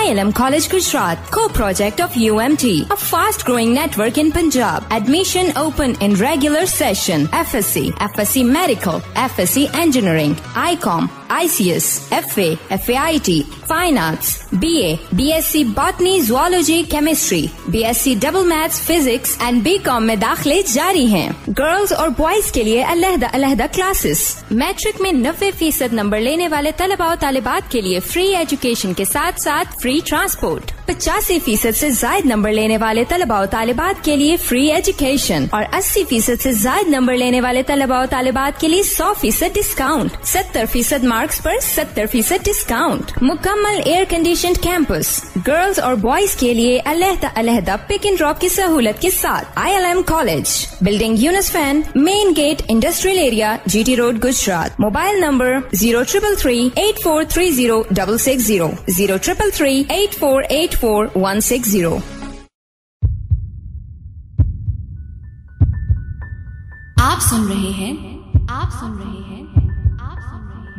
ILM College Gujarat, co-project of UMT, a fast-growing network in Punjab. Admission open in regular session. FSc, FSc Medical, FSc Engineering, ICOM, ICS, FA, FAIT, Fine Arts, BA, BSc Botany, Zoology, Chemistry, BSc Double Maths, Physics and BCom میں داخلے جاری ہیں. Girls اور boys کے لیے علیحدہ classes. Matric میں 90% number لینے والے طلباء و طالبات کے لیے فری ایجوکیشن کے ساتھ فری ٹرانسپورٹ. 85% سے زائد نمبر لینے والے طلباء و طالبات کے لیے فری ایجوکیشن اور 80% سے زائد نمبر لینے والے طلباء و طالبات کے لیے 100% ڈسکاؤنٹ. 70% مارکس پر 70% ڈسکاؤنٹ. مکمل ایئر کنڈیشنڈ کیمپس. گرلز اور بوائز کے لیے علیحدہ پک اینڈ ڈراپ کی سہولت کے ساتھ. ILM college, building Younus fan, main gate, industrial area, GT road, Gujrat. Mobile number 0333-8430-660 0333-8484-160. آپ سن رہے ہیں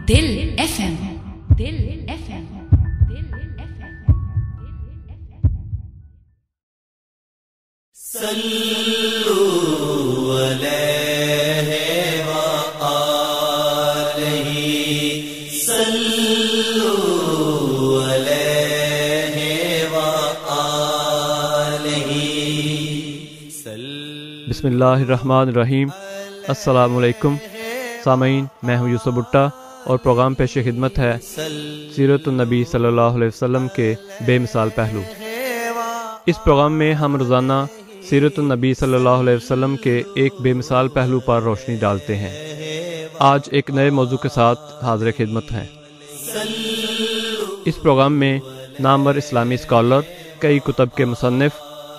دل FM. صلو علیہ وآلہ صلو علیہ وآلہ. بسم اللہ الرحمن الرحیم. السلام علیکم سامعین، میں ہوں یوسف بھٹا اور پروگرام پیش خدمت ہے سیرت النبی صلی اللہ علیہ وسلم کے بے مثال پہلو. اس پروگرام میں ہم روزانہ سیرت النبی صلی اللہ علیہ وسلم کے ایک بے مثال پہلو پر روشنی ڈالتے ہیں. آج ایک نئے موضوع کے ساتھ حاضر خدمت ہیں. اس پروگرام میں نامور اسلامی اسکالر، کئی کتب کے مصنف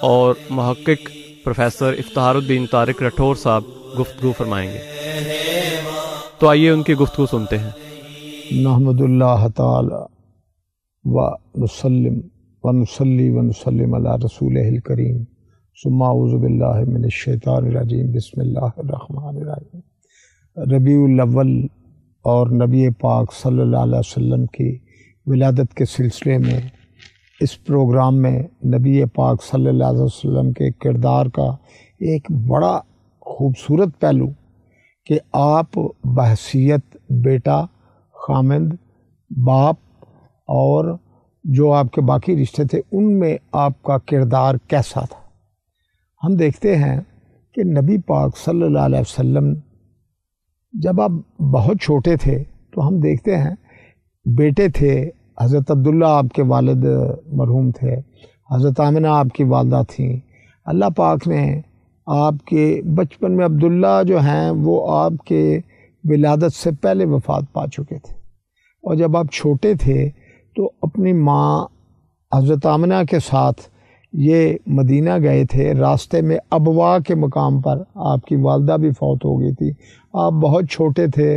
اور محقق پروفیسر افتخار الدین طارق رٹھور صاحب گفتگو فرمائیں گے. تو آئیے ان کی گفتگو سنتے ہیں. نحمد اللہ تعالی ونصلی ونسلم علی رسولہ الکریم ثم اعوذ باللہ من الشیطان الرجیم. بسم اللہ الرحمن الرحیم. ربیع الاول اور نبی پاک صلی اللہ علیہ وسلم کی ولادت کے سلسلے میں اس پروگرام میں نبی پاک صلی اللہ علیہ وسلم کے کردار کا ایک بڑا خوبصورت پہلو کہ آپ بحیثیت بیٹا، خامند، باپ اور جو آپ کے باقی رشتے تھے ان میں آپ کا کردار کیسا تھا. ہم دیکھتے ہیں کہ نبی پاک صلی اللہ علیہ وسلم جب آپ بہت چھوٹے تھے تو ہم دیکھتے ہیں بیٹے تھے. حضرت عبداللہ آپ کے والد مرحوم تھے، حضرت آمنہ آپ کی والدہ تھیں. اللہ پاک نے آپ کے بچپن میں عبداللہ جو ہیں وہ آپ کے ولادت سے پہلے وفات پا چکے تھے، اور جب آپ چھوٹے تھے تو اپنی ماں حضرت آمنہ کے ساتھ یہ مدینہ گئے تھے. راستے میں ابوا کے مقام پر آپ کی والدہ بھی فوت ہو گئی تھی. آپ بہت چھوٹے تھے،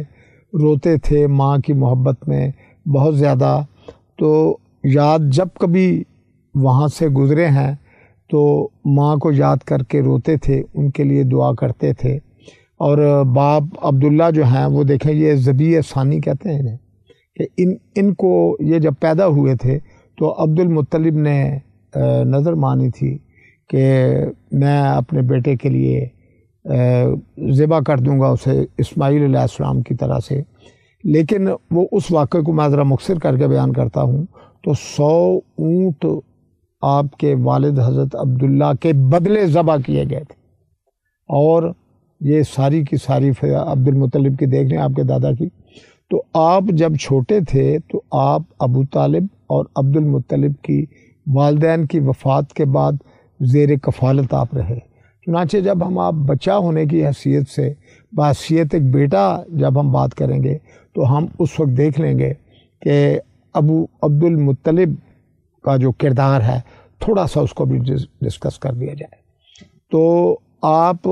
روتے تھے ماں کی محبت میں بہت زیادہ. تو یاد جب کبھی وہاں سے گزرے ہیں تو ماں کو یاد کر کے روتے تھے، ان کے لیے دعا کرتے تھے. اور باپ عبداللہ جو ہیں وہ دیکھیں یہ ذبیح ثانی کہتے ہیں انہیں، کہ ان کو یہ جب پیدا ہوئے تھے تو عبد المطلب نے نظر مانی تھی کہ میں اپنے بیٹے کے لیے ذبح کر دوں گا اسے اسماعیل علیہ السلام کی طرح سے. لیکن وہ اس واقعے کو میں ذرا مختصر کر کے بیان کرتا ہوں. تو 100 اونٹ آپ کے والد حضرت عبداللہ کے بدلے ذبح کیے گئے تھے، اور یہ ساری کی ساری عبد المطلب کی دیکھ لیں آپ کے دادا کی. تو آپ جب چھوٹے تھے تو آپ ابو طالب اور عبد المطلب کی والدین کی وفات کے بعد زیر کفالت آپ رہے. چنانچہ جب ہم آپ بچہ ہونے کی حیثیت سے بحیثیت ایک بیٹا جب ہم بات کریں گے تو ہم اس وقت دیکھ لیں گے کہ ابو عبد المطلب کا جو کردار ہے تھوڑا سا اس کو بھی ڈسکس کر دیا جائے. تو آپ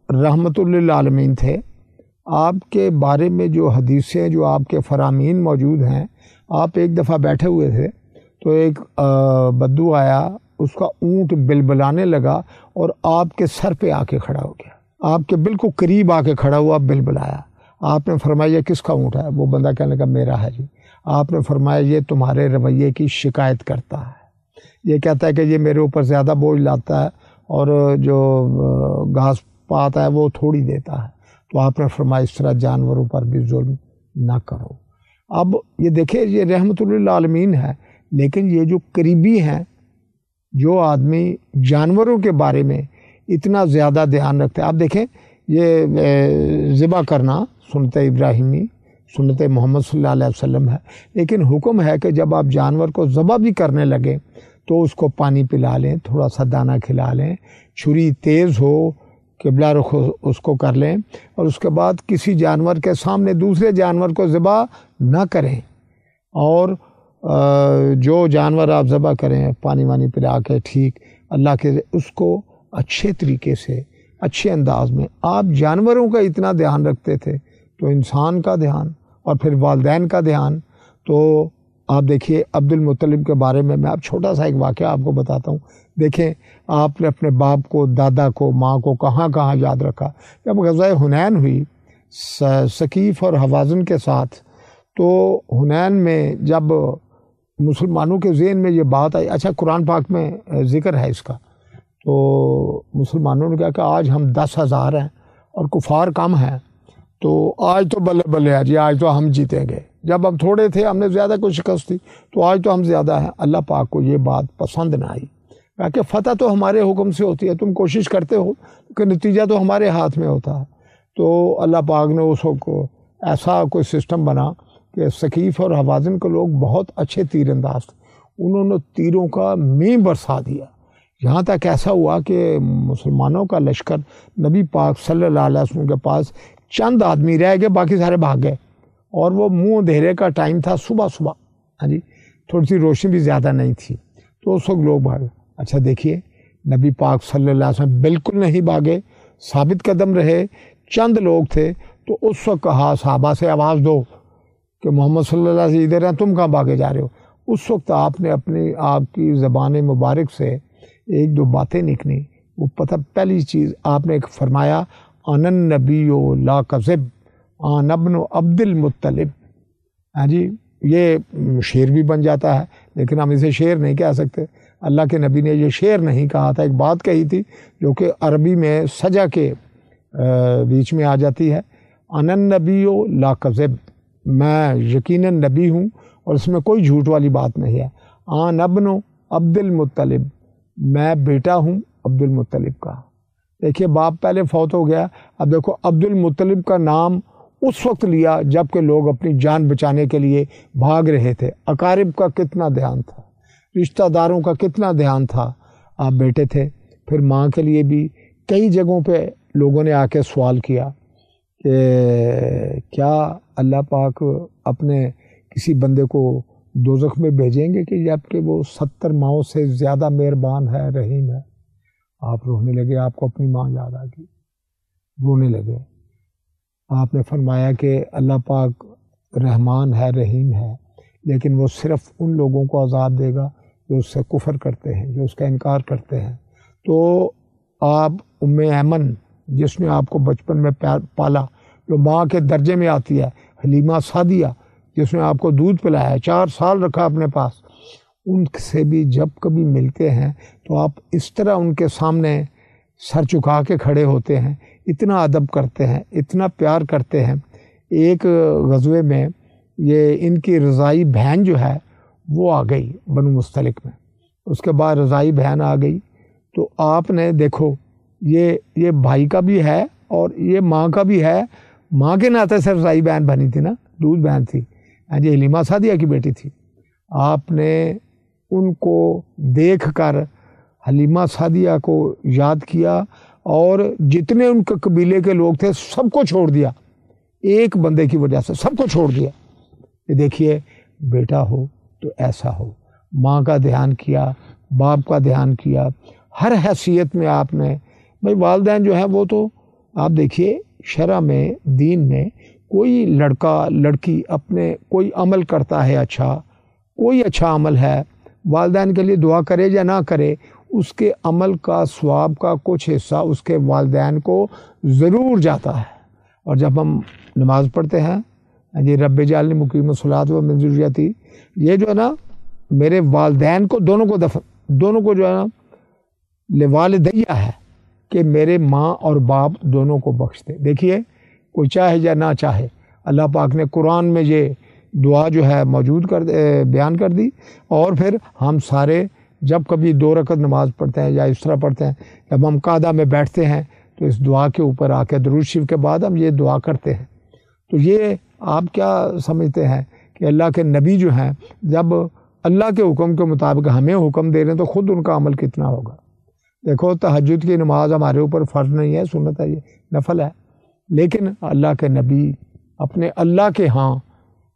رحمت للعالمین تھے. آپ کے بارے میں جو حدیثیں جو آپ کے فرامین موجود ہیں، آپ ایک دفعہ بیٹھے ہوئے تھے تو ایک بدو آیا، اس کا اونٹ بلبلانے لگا اور آپ کے سر پہ آ کے کھڑا ہو گیا. آپ کے بالکل قریب آ کے کھڑا ہوا، بلبلایا. آپ نے فرمایا کس کا اونٹ ہے؟ وہ بندہ کہنے لگا میرا ہے جی. آپ نے فرمایا یہ تمہارے رویے کی شکایت کرتا ہے، یہ کہتا ہے کہ یہ میرے اوپر زیادہ بوجھ لاتا ہے اور جو گھاس پات ہے وہ تھوڑی دیتا ہے۔ تو آپ نے فرمایا اس طرح جانوروں پر بھی ظلم نہ کرو۔ اب یہ دیکھیں یہ رحمت للعالمین ہے، لیکن یہ جو قریبی ہیں، جو آدمی جانوروں کے بارے میں اتنا زیادہ دھیان رکھتے ہیں، آپ دیکھیں یہ ذبح کرنا سنت ابراہیمی، سنت محمد صلی اللہ علیہ وسلم ہے، لیکن حکم ہے کہ جب آپ جانور کو ذبح بھی کرنے لگے تو اس کو پانی پلا لیں، تھوڑا سا دانہ کھلا لیں، چھری تیز ہو، قبلہ رخ اس کو کر لیں، اور اس کے بعد کسی جانور کے سامنے دوسرے جانور کو ذبح نہ کریں، اور جو جانور آپ ذبح کریں پانی وانی پلا کے ٹھیک اللہ کے اس کو اچھے طریقے سے اچھے انداز میں آپ جانوروں کا اتنا دھیان رکھتے تھے تو انسان کا دھیان اور پھر والدین کا دھیان۔ تو آپ دیکھیے عبد المطلب کے بارے میں اب چھوٹا سا ایک واقعہ آپ کو بتاتا ہوں۔ دیکھیں آپ نے اپنے باپ کو، دادا کو، ماں کو کہاں کہاں یاد رکھا۔ جب غزوہ حنین ہوئی ثقیف اور حوازن کے ساتھ، تو حنین میں جب مسلمانوں کے ذہن میں یہ بات آئی، اچھا قرآن پاک میں ذکر ہے اس کا، تو مسلمانوں نے کہا کہ آج ہم 10,000 ہیں اور کفار کم ہیں، تو آج تو بلے بلے ہے جی، آج تو ہم جیتیں گے۔ جب ہم تھوڑے تھے، ہم نے زیادہ کوئی شکست تھی، تو آج تو ہم زیادہ ہیں۔ اللہ پاک کو یہ بات پسند نہ آئی، کہا کہ فتح تو ہمارے حکم سے ہوتی ہے، تم کوشش کرتے ہو کہ نتیجہ تو ہمارے ہاتھ میں ہوتا ہے۔ تو اللہ پاک نے اس کو ایسا کوئی سسٹم بنا کہ ثقیف اور حوازن کے لوگ بہت اچھے تیر انداز تھے، انہوں نے تیروں کا میم برسا دیا، یہاں تک ایسا ہوا کہ مسلمانوں کا لشکر نبی پاک صلی اللہ علیہ وسلم کے پاس چند آدمی رہ گئے، باقی سارے بھاگ گئے، اور وہ منہ اندھیرے کا ٹائم تھا، صبح صبح، ہاں جی، تھوڑی سی روشنی بھی زیادہ نہیں تھی، تو اس وقت لوگ بھاگے۔ اچھا دیکھیے نبی پاک صلی اللہ علیہ وسلم بالکل نہیں بھاگے، ثابت قدم رہے، چند لوگ تھے، تو اس وقت کہا صحابہ سے آواز دو کہ محمد صلی اللہ علیہ وسلم ادھر ہیں، تم کہاں بھاگے جا رہے ہو۔ اس وقت آپ نے آپ کی زبان مبارک سے ایک دو باتیں نکلی، وہ پتہ پہلی چیز آپ نے ایک فرمایا انا النبی لا کذب انا ابن عبد المطلب۔ ہاں جی، یہ شعر بھی بن جاتا ہے، لیکن ہم اسے شعر نہیں کہہ سکتے، اللہ کے نبی نے یہ شعر نہیں کہا تھا، ایک بات کہی تھی جو کہ عربی میں سجا کے بیچ میں آ جاتی ہے، انا النبی لا کذب، میں یقیناً نبی ہوں اور اس میں کوئی جھوٹ والی بات نہیں ہے، انا ابن عبد المطلب، میں بیٹا ہوں عبد المطلب کا۔ دیکھیے باپ پہلے فوت ہو گیا، اب دیکھو عبد المطلب کا نام اس وقت لیا جب کہ لوگ اپنی جان بچانے کے لیے بھاگ رہے تھے۔ اقارب کا کتنا دھیان تھا، رشتہ داروں کا کتنا دھیان تھا، آپ بیٹے تھے۔ پھر ماں کے لیے بھی کئی جگہوں پہ لوگوں نے آ کے سوال کیا کہ کیا اللہ پاک اپنے کسی بندے کو دوزخ میں بھیجیں گے کہ جب کہ وہ 70 ماؤں سے زیادہ مہربان ہے، رحیم ہے۔ آپ رونے لگے، آپ کو اپنی ماں یاد آ گئی، رونے لگے۔ آپ نے فرمایا کہ اللہ پاک رحمان ہے، رحیم ہے، لیکن وہ صرف ان لوگوں کو عذاب دے گا جو اس سے کفر کرتے ہیں، جو اس کا انکار کرتے ہیں۔ تو آپ ام ایمن جس نے آپ کو بچپن میں پالا، جو ماں کے درجے میں آتی ہے، حلیمہ سعدیہ جس نے آپ کو دودھ پلایا، 4 سال رکھا اپنے پاس، ان سے بھی جب کبھی ملتے ہیں تو آپ اس طرح ان کے سامنے سر چکا کے کھڑے ہوتے ہیں، اتنا ادب کرتے ہیں، اتنا پیار کرتے ہیں۔ ایک غزوے میں یہ ان کی رضائی بہن جو ہے وہ آ گئی بنو مستلق میں، اس کے بعد رضائی بہن آ گئی، تو آپ نے دیکھو یہ بھائی کا بھی ہے اور یہ ماں کا بھی ہے، ماں کے ناطے سے رضائی بہن بنی تھی نا، دودھ بہن تھی، جی حلیمہ سعدیہ کی بیٹی تھی۔ آپ نے ان کو دیکھ کر حلیمہ سعدیہ کو یاد کیا اور جتنے ان کے قبیلے کے لوگ تھے سب کو چھوڑ دیا، ایک بندے کی وجہ سے سب کو چھوڑ دیا۔ یہ دیکھیے بیٹا ہو تو ایسا ہو، ماں کا دھیان کیا، باپ کا دھیان کیا، ہر حیثیت میں آپ نے بھائی والدین جو ہیں وہ تو آپ دیکھیے شرع میں، دین میں کوئی لڑکا لڑکی اپنے کوئی عمل کرتا ہے، اچھا کوئی اچھا عمل ہے، والدین کے لیے دعا کرے یا نہ کرے، اس کے عمل کا ثواب کا کچھ حصہ اس کے والدین کو ضرور جاتا ہے۔ اور جب ہم نماز پڑھتے ہیں جی رب جعلنی مقیم الصلاۃ و من ذریتی، یہ جو ہے نا میرے والدین کو دونوں کو جو ہے نا لوالدیہ ہے کہ میرے ماں اور باپ دونوں کو بخش دے۔ دیکھیے کوئی چاہے یا نہ چاہے، اللہ پاک نے قرآن میں یہ دعا جو ہے بیان کر دی، اور پھر ہم سارے جب کبھی 2 رکعت نماز پڑھتے ہیں یا اس طرح پڑھتے ہیں، جب ہم قعدہ میں بیٹھتے ہیں تو اس دعا کے اوپر آ کے درود شریف کے بعد ہم یہ دعا کرتے ہیں۔ تو یہ آپ کیا سمجھتے ہیں کہ اللہ کے نبی جو ہیں جب اللہ کے حکم کے مطابق ہمیں حکم دے رہے ہیں تو خود ان کا عمل کتنا ہوگا؟ دیکھو تہجد کی نماز ہمارے اوپر فرض نہیں ہے، سنت ہے، یہ نفل ہے، لیکن اللہ کے نبی اپنے اللہ کے ہاں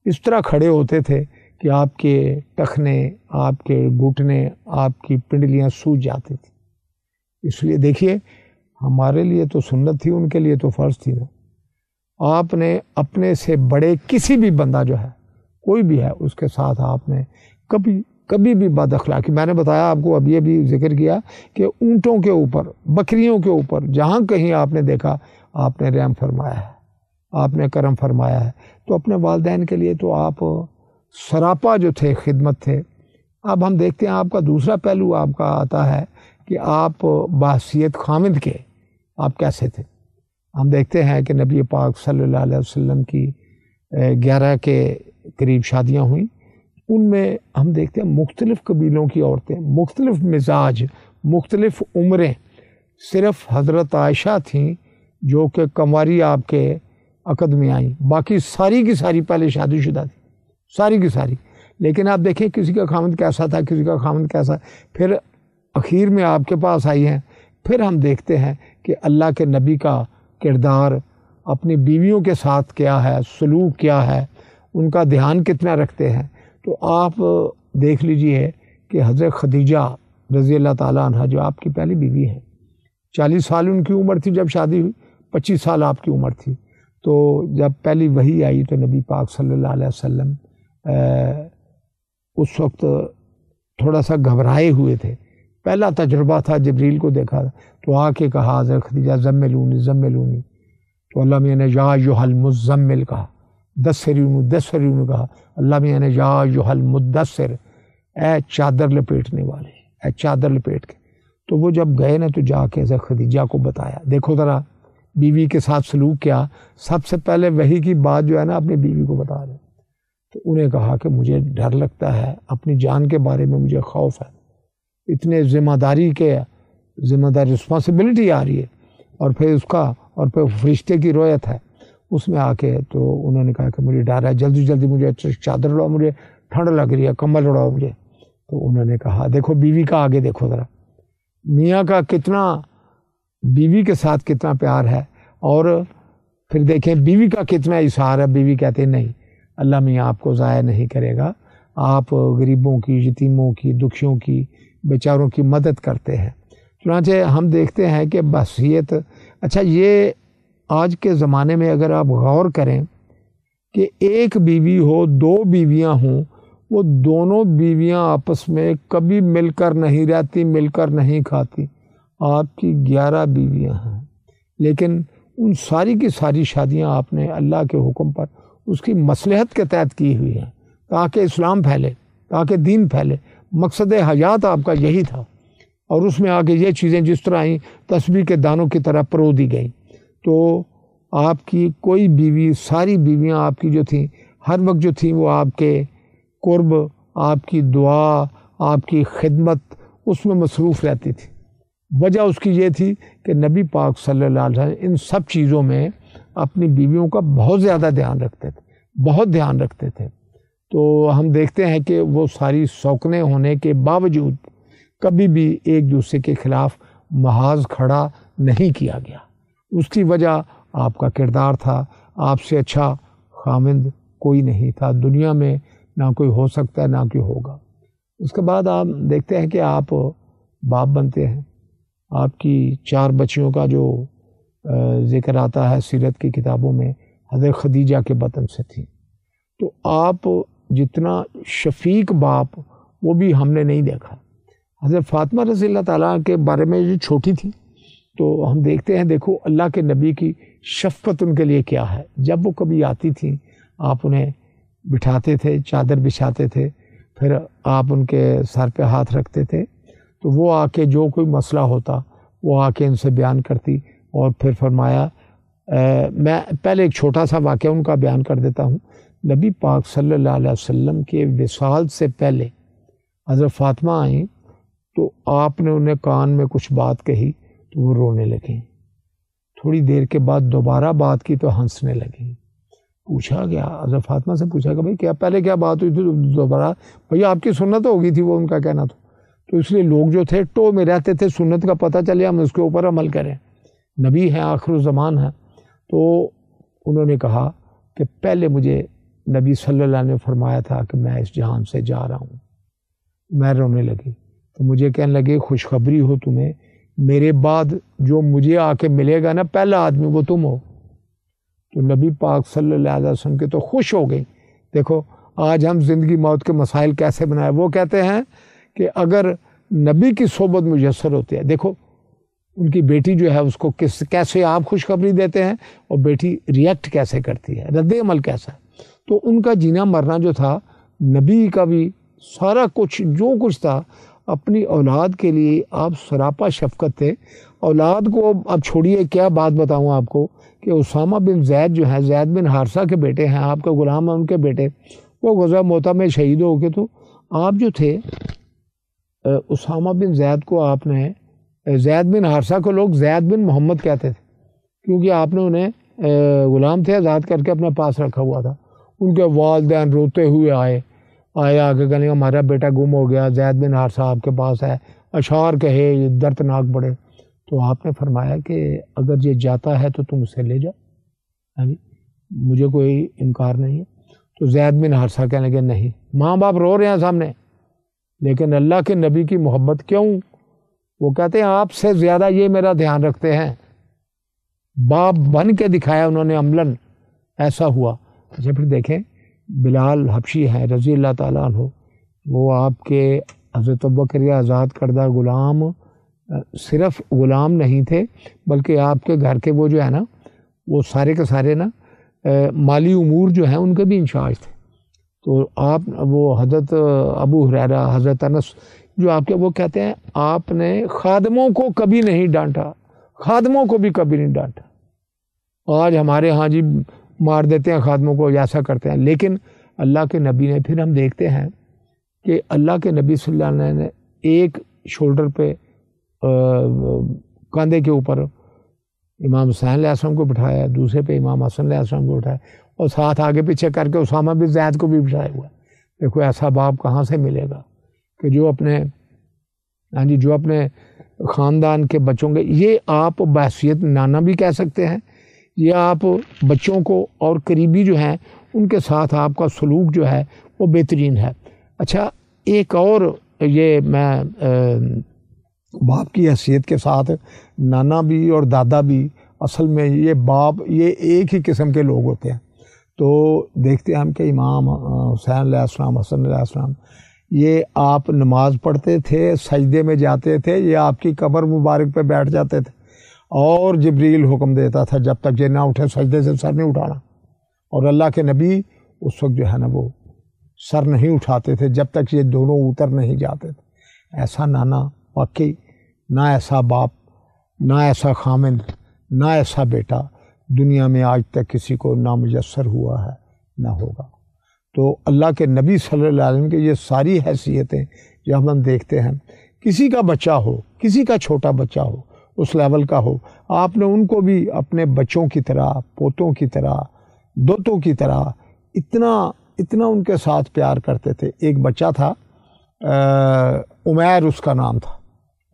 اس طرح کھڑے ہوتے تھے کہ آپ کے ٹخنے، آپ کے گھٹنے، آپ کی پنڈلیاں سوج جاتی تھی۔ اس لیے دیکھیے ہمارے لیے تو سنت تھی، ان کے لیے تو فرض تھی نا۔ آپ نے اپنے سے بڑے کسی بھی بندہ جو ہے کوئی بھی ہے اس کے ساتھ آپ نے کبھی بھی بد اخلاقی، میں نے بتایا آپ کو، ابھی ابھی ذکر کیا کہ اونٹوں کے اوپر، بکریوں کے اوپر جہاں کہیں آپ نے دیکھا آپ نے رحم فرمایا ہے، آپ نے کرم فرمایا ہے۔ تو اپنے والدین کے لیے تو آپ سراپا جو تھے خدمت تھے۔ اب ہم دیکھتے ہیں آپ کا دوسرا پہلو آپ کا آتا ہے کہ آپ بحیثیت خامد کے آپ کیسے تھے۔ ہم دیکھتے ہیں کہ نبی پاک صلی اللہ علیہ وسلم کی 11 کے قریب شادیاں ہوئیں، ان میں ہم دیکھتے ہیں مختلف قبیلوں کی عورتیں، مختلف مزاج، مختلف عمریں۔ صرف حضرت عائشہ تھیں جو کہ کنواری آپ کے عقد میں آئیں، باقی ساری کی ساری پہلے شادی شدہ تھی، ساری کی ساری۔ لیکن آپ دیکھیں کسی کا خامند کیسا تھا، کسی کا خامند کیسا، پھر اخیر میں آپ کے پاس آئی ہیں۔ پھر ہم دیکھتے ہیں کہ اللہ کے نبی کا کردار اپنی بیویوں کے ساتھ کیا ہے، سلوک کیا ہے، ان کا دھیان کتنا رکھتے ہیں۔ تو آپ دیکھ لیجئے کہ حضرت خدیجہ رضی اللہ تعالیٰ عنہ جو آپ کی پہلی بیوی ہیں، 40 سال ان کی عمر تھی جب شادی ہوئی، 25 سال آپ کی عمر تھی۔ تو جب پہلی وحی آئی تو نبی پاک صلی اللہ علیہ وسلم اس وقت تھوڑا سا گھبرائے ہوئے تھے، پہلا تجربہ تھا، جبریل کو دیکھا تو آ کے کہا حضرت خدیجہ زملونی زملونی، تو اللہ میاں نے یا ایھا المزمل کہا، دثرونی کہا، اللہ میاں نے یا ایھا المدثر، اے چادر لپیٹنے والے، اے چادر لپیٹ کے۔ تو وہ جب گئے نا تو جا کے حضرت خدیجہ کو بتایا، دیکھو ذرا بیوی کے ساتھ سلوک کیا، سب سے پہلے وحی کی بات جو ہے نا اپنی بیوی کو بتا دیں۔ تو انہیں کہا کہ مجھے ڈر لگتا ہے، اپنی جان کے بارے میں مجھے خوف ہے، اتنے ذمہ داری رسپانسبلٹی آ رہی ہے، اور پھر اس کا اور پھر فرشتے کی رویت ہے اس میں آ کے۔ تو انہوں نے کہا کہ مجھے ڈر ہے، جلدی جلدی مجھے چادر اڑاؤ، مجھے ٹھنڈ لگ رہی ہے، کمبل اڑاؤ مجھے۔ تو انہوں نے کہا دیکھو بیوی کا آگے دیکھو ذرا، میاں کا کتنا بیوی کے ساتھ کتنا پیار ہے، اور پھر دیکھیں بیوی کا کتنا اظہار ہے۔ بیوی کہتے ہیں نہیں، اللہ میاں آپ کو ضائع نہیں کرے گا، آپ غریبوں کی، یتیموں کی، دکھیوں کی، بیچاروں کی مدد کرتے ہیں۔ چنانچہ ہم دیکھتے ہیں کہ بحیثیت، اچھا یہ آج کے زمانے میں اگر آپ غور کریں کہ ایک بیوی ہو، 2 بیویاں ہوں، وہ دونوں بیویاں آپس میں کبھی مل کر نہیں رہتی، مل کر نہیں کھاتی۔ آپ کی 11 بیویاں ہیں، لیکن ان ساری کی ساری شادیاں آپ نے اللہ کے حکم پر اس کی مصلحت کے تحت کی ہوئی ہیں، تاکہ اسلام پھیلے، تاکہ دین پھیلے۔ مقصد حیات آپ کا یہی تھا، اور اس میں آگے یہ چیزیں جس طرح آئیں تسبیح کے دانوں کی طرح پرو دی گئیں۔ تو آپ کی کوئی بیوی، ساری بیویاں آپ کی جو تھیں ہر وقت جو تھیں وہ آپ کے قرب، آپ کی دعا، آپ کی خدمت اس میں مصروف رہتی تھی۔ وجہ اس کی یہ تھی کہ نبی پاک صلی اللہ علیہ وسلم ان سب چیزوں میں اپنی بیویوں کا بہت زیادہ دھیان رکھتے تھے، بہت دھیان رکھتے تھے۔ تو ہم دیکھتے ہیں کہ وہ ساری سوکنے ہونے کے باوجود کبھی بھی ایک دوسرے کے خلاف محاذ کھڑا نہیں کیا گیا۔ اس کی وجہ آپ کا کردار تھا، آپ سے اچھا خامند کوئی نہیں تھا دنیا میں، نہ کوئی ہو سکتا ہے نہ کوئی ہوگا۔ اس کے بعد آپ دیکھتے ہیں کہ آپ باپ بنتے ہیں، آپ کی 4 بچیوں کا جو ذکر آتا ہے سیرت کی کتابوں میں حضرت خدیجہ کے بطن سے تھی۔ تو آپ جتنا شفیق باپ وہ بھی ہم نے نہیں دیکھا۔ حضرت فاطمہ رضی اللہ تعالیٰ کے بارے میں جو چھوٹی تھی، تو ہم دیکھتے ہیں دیکھو اللہ کے نبی کی شفقت ان کے لیے کیا ہے۔ جب وہ کبھی آتی تھیں آپ انہیں بٹھاتے تھے، چادر بچھاتے تھے، پھر آپ ان کے سر پہ ہاتھ رکھتے تھے، تو وہ آ کے جو کوئی مسئلہ ہوتا وہ آ کے ان سے بیان کرتی، اور پھر فرمایا میں پہلے ایک چھوٹا سا واقعہ ان کا بیان کر دیتا ہوں۔ نبی پاک صلی اللہ علیہ وسلم کے وصال سے پہلے حضرت فاطمہ آئیں تو آپ نے انہیں کان میں کچھ بات کہی تو وہ رونے لگیں، تھوڑی دیر کے بعد دوبارہ بات کی تو ہنسنے لگیں۔ پوچھا گیا، حضرت فاطمہ سے پوچھا کہ بھائی کیا پہلے کیا بات ہوئی تھی دوبارہ؟ بھئی آپ کی سنت ہو گئی تھی، وہ ان کا کہنا تھا، تو اس لیے لوگ جو تھے ٹو میں رہتے تھے، سنت کا پتہ چلے ہم اس کے اوپر عمل کریں، نبی ہیں، آخر الزمان ہیں۔ تو انہوں نے کہا کہ پہلے مجھے نبی صلی اللہ علیہ نے فرمایا تھا کہ میں اس جہان سے جا رہا ہوں۔ میں رونے لگی تو مجھے کہنے لگے خوشخبری ہو تمہیں، میرے بعد جو مجھے آ کے ملے گا نا پہلا آدمی وہ تم ہو۔ تو نبی پاک صلی اللہ علیہ وسلم کے تو خوش ہو گئی۔ دیکھو آج ہم زندگی موت کے مسائل کیسے بنائے، وہ کہتے ہیں کہ اگر نبی کی صحبت میسر ہوتی ہے، دیکھو ان کی بیٹی جو ہے اس کو کیسے آپ خوشخبری دیتے ہیں اور بیٹی ریئیکٹ کیسے کرتی ہے، رد عمل کیسا ہے۔ تو ان کا جینا مرنا جو تھا، نبی کا بھی سارا کچھ جو کچھ تھا اپنی اولاد کے لیے آپ سراپا شفقت تھے۔ اولاد کو اب چھوڑیے، کیا بات بتاؤں آپ کو کہ اسامہ بن زید جو ہیں، زید بن حارثہ کے بیٹے ہیں، آپ کا غلام ہیں ان کے بیٹے، وہ غزوہ موتہ میں شہید ہو گئے۔ تو آپ جو تھے اسامہ بن زید کو آپ نے، زید بن حارثہ کو لوگ زید بن محمد کہتے تھے کیونکہ آپ نے انہیں غلام تھے آزاد کر کے اپنے پاس رکھا ہوا تھا۔ ان کے والدین روتے ہوئے آئے آگے کہنے ہمارا بیٹا گم ہو گیا، زید بن حارثہ آپ کے پاس ہے، اشعار کہے دردناک بڑے۔ تو آپ نے فرمایا کہ اگر یہ جاتا ہے تو تم اسے لے جاؤ، مجھے کوئی انکار نہیں ہے۔ تو زید بن حارثہ کہنے لگے نہیں، ماں باپ رو رہے ہیں سامنے، لیکن اللہ کے نبی کی محبت کیوں؟ وہ کہتے ہیں آپ سے زیادہ یہ میرا دھیان رکھتے ہیں، باپ بن کے دکھایا انہوں نے عملاً، ایسا ہوا۔ اچھا پھر دیکھیں بلال حبشی ہیں رضی اللہ تعالیٰ عنہ، وہ آپ کے حضرت ابوبکر کے آزاد کردہ غلام، صرف غلام نہیں تھے بلکہ آپ کے گھر کے وہ جو ہے نا، وہ سارے کے سارے نا مالی امور جو ہیں ان کے بھی انچارج تھے۔ تو آپ وہ حضرت ابو ہریرہ، حضرت انس جو آپ کے، وہ کہتے ہیں آپ نے خادموں کو کبھی نہیں ڈانٹا، خادموں کو بھی کبھی نہیں ڈانٹا۔ آج ہمارے ہاں جی مار دیتے ہیں خادموں کو، ایسا کرتے ہیں، لیکن اللہ کے نبی نے، پھر ہم دیکھتے ہیں کہ اللہ کے نبی صلی اللہ علیہ وسلم نے ایک شولڈر پہ کاندھے کے اوپر امام حسین علیہ السلام کو بٹھایا، دوسرے پہ امام حسن علیہ السلام کو بٹھایا، اور ساتھ آگے پیچھے کر کے اسامہ بن زید کو بھی بٹھایا ہوا ہے۔ دیکھو ایسا باپ کہاں سے ملے گا کہ جو اپنے خاندان کے بچوں کے، یہ آپ بحثیت نانا بھی کہہ سکتے ہیں، یہ آپ بچوں کو اور قریبی جو ہیں ان کے ساتھ آپ کا سلوک جو ہے وہ بہترین ہے۔ اچھا ایک اور، یہ میں باپ کی حیثیت کے ساتھ نانا بھی اور دادا بھی، اصل میں یہ باپ یہ ایک ہی قسم کے لوگ ہوتے ہیں۔ تو دیکھتے ہیں ہم کہ امام حسین علیہ السلام، حسن علیہ السلام، یہ آپ نماز پڑھتے تھے، سجدے میں جاتے تھے، یہ آپ کی قبر مبارک پہ بیٹھ جاتے تھے، اور جبریل حکم دیتا تھا جب تک یہ نہ اٹھے سجدے سے سر نہیں اٹھانا، اور اللہ کے نبی اس وقت جو ہے نا وہ سر نہیں اٹھاتے تھے جب تک یہ دونوں اتر نہیں جاتے تھے۔ ایسا نانا واقعی، نہ ایسا باپ، نہ ایسا خامند، نہ ایسا بیٹا دنیا میں آج تک کسی کو نامیسر ہوا ہے، نہ ہوگا۔ تو اللہ کے نبی صلی اللہ علیہ وسلم کی یہ ساری حیثیتیں جب ہم دیکھتے ہیں، کسی کا بچہ ہو، کسی کا چھوٹا بچہ ہو، اس لیول کا ہو، آپ نے ان کو بھی اپنے بچوں کی طرح، پوتوں کی طرح، دوتوں کی طرح اتنا ان کے ساتھ پیار کرتے تھے۔ ایک بچہ تھا عمیر، اس کا نام تھا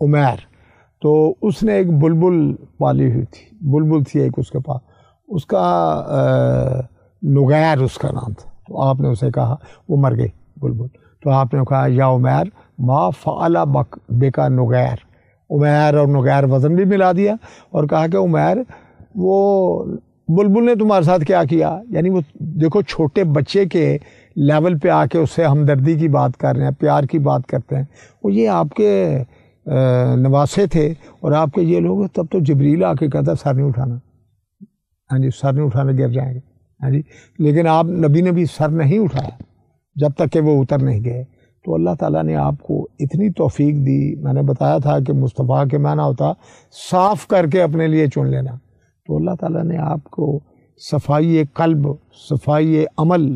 عمیر، تو اس نے ایک بلبل پالی ہوئی تھی، بلبل تھی ایک اس کے پاس، اس کا نغیر اس کا نام تھا۔ تو آپ نے اسے کہا، وہ مر گئی بلبل، تو آپ نے کہا یا عمیر ما فعل بک نغیر، عمیر اور نغیر وزن بھی ملا دیا، اور کہا کہ عمیر وہ بلبل نے تمہارے ساتھ کیا کیا، یعنی وہ دیکھو چھوٹے بچے کے لیول پہ آ کے اس سے ہمدردی کی بات کر رہے ہیں، پیار کی بات کرتے ہیں۔ وہ یہ آپ کے نواسے تھے اور آپ کے یہ لوگ، تب تو جبریل آ کے کہتا سر نہیں اٹھانا، ہاں جی سر نہیں اٹھانا گر جائیں گے۔ ہاں جی، لیکن آپ نبی نے بھی سر نہیں اٹھایا جب تک کہ وہ اتر نہیں گئے. تو اللہ تعالیٰ نے آپ کو اتنی توفیق دی. میں نے بتایا تھا کہ مصطفیٰ کے معنی ہوتا صاف کر کے اپنے لیے چن لینا. تو اللہ تعالیٰ نے آپ کو صفائی قلب، صفائی عمل،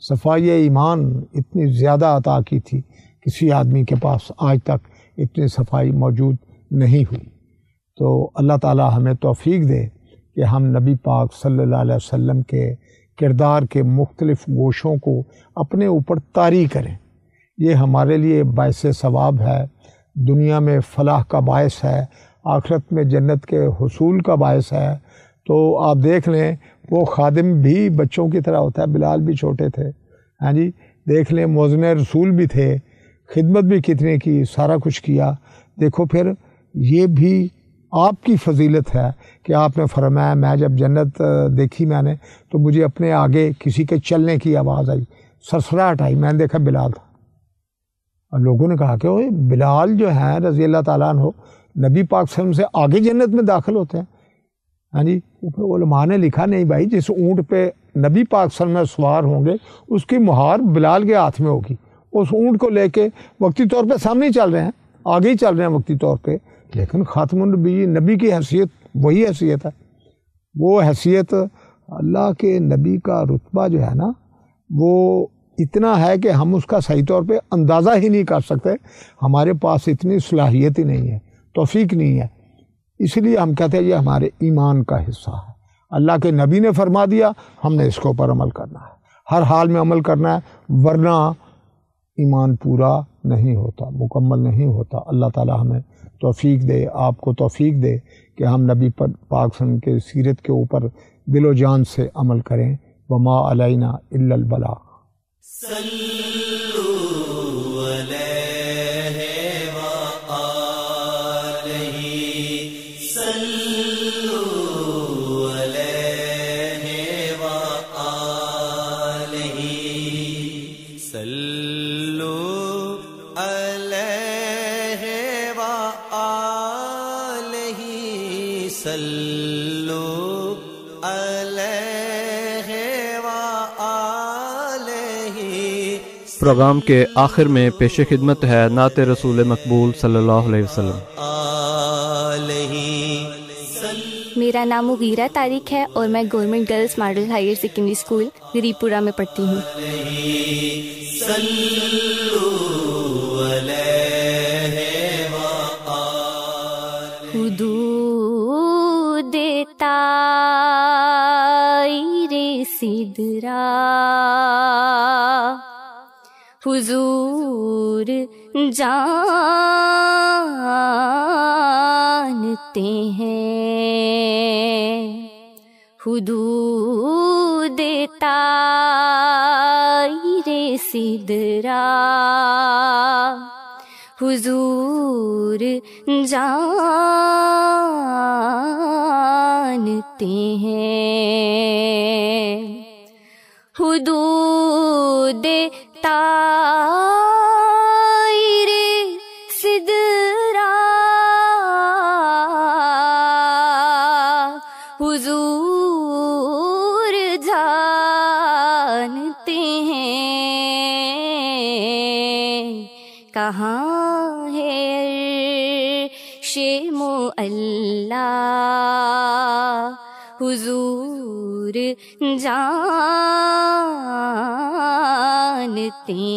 صفائی ایمان اتنی زیادہ عطا کی تھی. کسی آدمی کے پاس آج تک اتنی صفائی موجود نہیں ہوئی. تو اللہ تعالیٰ ہمیں توفیق دے کہ ہم نبی پاک صلی اللہ علیہ وسلم کے کردار کے مختلف گوشوں کو اپنے اوپر طاری کریں. یہ ہمارے لیے باعث ثواب ہے، دنیا میں فلاح کا باعث ہے، آخرت میں جنت کے حصول کا باعث ہے. تو آپ دیکھ لیں وہ خادم بھی بچوں کی طرح ہوتا ہے. بلال بھی چھوٹے تھے، ہاں جی. دیکھ لیں موزن رسول بھی تھے، خدمت بھی کتنے کی، سارا کچھ کیا. دیکھو پھر یہ بھی آپ کی فضیلت ہے کہ آپ نے فرمایا میں جب جنت دیکھی میں نے تو مجھے اپنے آگے کسی کے چلنے کی آواز آئی، سرسراہٹ آئی. میں نے دیکھا بلال تھا. اور لوگوں نے کہا کہ اوے بلال جو ہیں رضی اللہ تعالیٰ عنہ نبی پاک صلی اللہ علیہ وسلم سے آگے جنت میں داخل ہوتے ہیں. ہاں جی. علماء نے لکھا نہیں بھائی، جس اونٹ پہ نبی پاک صلی اللہ علیہ وسلم سوار ہوں گے اس کی مہار بلال کے ہاتھ میں ہوگی. اس اونٹ کو لے کے وقتی طور پہ سامنے ہی چل رہے ہیں، آگے ہی چل رہے ہیں وقتی طور پہ، لیکن خاتم النبی نبی کی حیثیت وہی حیثیت ہے. وہ حیثیت اللہ کے نبی کا رتبہ جو ہے نا وہ اتنا ہے کہ ہم اس کا صحیح طور پہ اندازہ ہی نہیں کر سکتے. ہمارے پاس اتنی صلاحیت ہی نہیں ہے، توفیق نہیں ہے. اس لیے ہم کہتے ہیں یہ ہمارے ایمان کا حصہ ہے. اللہ کے نبی نے فرما دیا، ہم نے اس کے اوپر عمل کرنا ہے، ہر حال میں عمل کرنا ہے، ورنہ ایمان پورا نہیں ہوتا، مکمل نہیں ہوتا. اللہ تعالی ہمیں توفیق دے، آپ کو توفیق دے کہ ہم نبی پاک صلی اللہ علیہ وسلم کے سیرت کے اوپر دل و جان سے عمل کریں. وما علینا الا البلاغ. پروگرام کے آخر میں پیش خدمت ہے نعت رسول مقبول صلی اللہ علیہ وسلم. میرا نام مغیرہ طارق ہے اور میں government girls model higher secondary school Gharib Pura میں پڑھتی ہوں. حدود طائر سدرا حضور جانتے ہیں. حدود طائر سدرا حضور جانتے ہیں. حدود طائر سدرا حضور جانتے ہیں. کہاں ہے عرش معلی حضور جانتے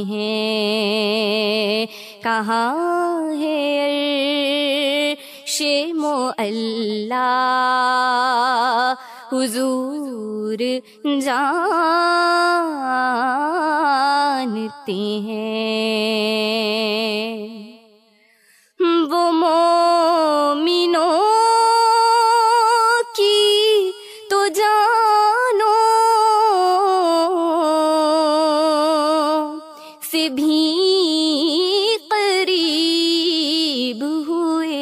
ہیں. کہاں ہے عرش معلی حضور جانتے ہیں. وہ مومنوں کی تو جانوں سے بھی قریب ہوئے.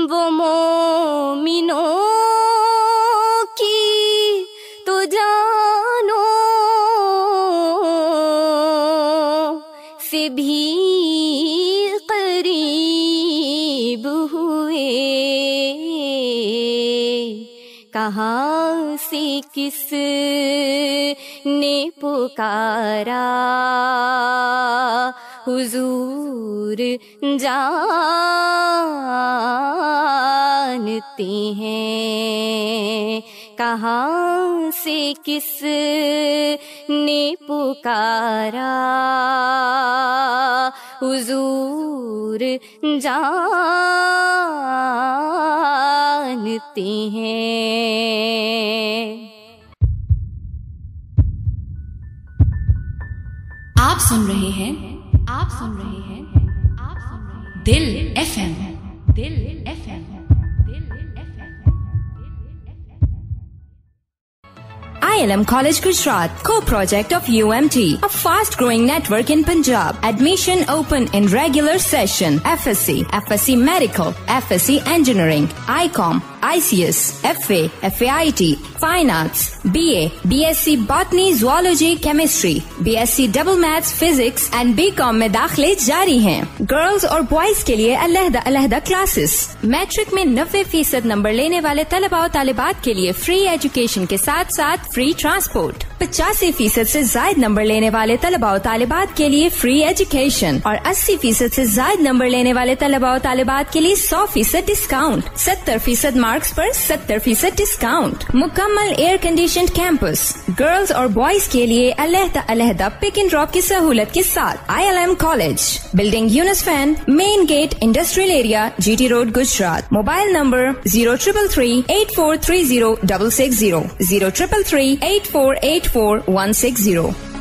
وہ مومنوں کی تو جانوں سے بھی قریب ہوئے. کہاں سے کس نے پکارا حضور جانتے ہیں، کہاں سے کس نے پکارا حضور جانتے ہیں۔ آپ سن رہے ہیں Dil F M. ILM College Gujarat, co-project of UMT, a fast-growing network in Punjab. Admission open in regular session. FSc, FSc Medical, FSc Engineering, ICOM, ICS, FA, FAIT, Fine Arts, BA, BSc Botany, Zoology, Chemistry, BSc Double Maths, Physics and BCom میں داخلے جاری ہیں۔ Girls اور boys کے لیے علیحدہ classes. Matric میں 90% number لینے والے طلباء و طالبات کے لیے فری ایجوکیشن کے ساتھ فری ٹرانسپورٹ۔ 85% سے زائد نمبر لینے والے طلباء و طالبات کے لیے فری ایجوکیشن اور 80% سے زائد نمبر لینے والے طلباء و طالبات کے لیے 100% ڈسکاؤنٹ۔ 70% مارکس پر 70% ڈسکاؤنٹ۔ مکمل ایئر کنڈیشنڈ کیمپس، گرلز اور بوائز کے لیے علیحدہ پک اینڈ ڈراپ کی سہولت کے ساتھ۔ ILM college, building Younus fan, main gate, industrial area, GT road, Gujrat. Mobile number 0333843060 033384846160۔